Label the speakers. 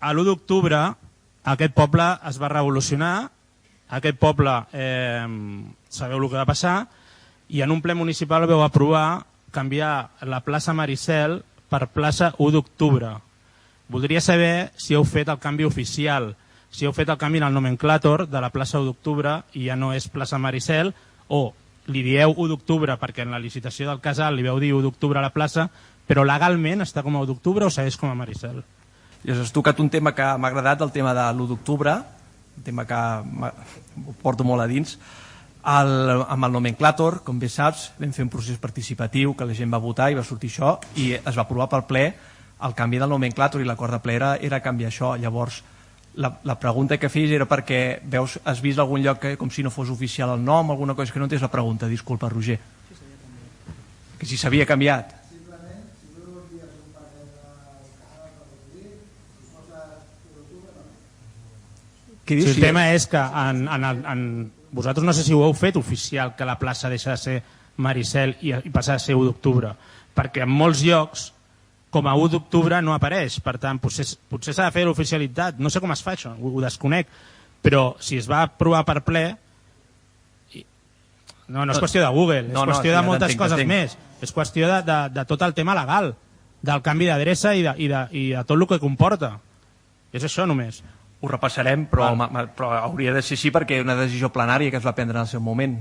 Speaker 1: a l'1 d'octubre aquest poble es va revolucionar, aquest poble sabeu el que va passar, i en un ple municipal vau aprovar canviar la plaça Maricel per plaça 1 d'octubre. Voldria saber si heu fet el canvi oficial, si heu fet el canvi en el nomenclàtor de la plaça 1 d'octubre i ja no és plaça Maricel, o li dieu 1 d'octubre perquè en la licitació del casal li veu dir 1 d'octubre a la plaça, però legalment està com a 1 d'octubre o segueix com a Maricel?
Speaker 2: Has tocat un tema que m'ha agradat, el tema de l'1 d'octubre, un tema que ho porto molt a dins. Amb el nomenclàtor, com bé saps, vam fer un procés participatiu que la gent va votar i va sortir això i es va aprovar pel ple el canvi del nomenclàtor i l'acord de ple era canviar això. Llavors, la pregunta que feies era perquè has vist algun lloc que com si no fos oficial el nom, alguna cosa que no entens la pregunta, disculpa, Roger. Que si s'havia canviat.
Speaker 1: El tema és que vosaltres no sé si ho heu fet oficial que la plaça deixa de ser Maricel i passa a ser 1 d'octubre, perquè en molts llocs com a 1 d'octubre no apareix, per tant potser s'ha de fer l'oficialitat, no sé com es fa això, ho desconec, però si es va aprovar per ple no és qüestió de Google, és qüestió de moltes coses més, és qüestió de tot el tema legal, del canvi d'adreça i de tot el que comporta, és això només.
Speaker 2: Ho repassarem, però hauria de ser així perquè una decisió plenària que es va prendre en el seu moment.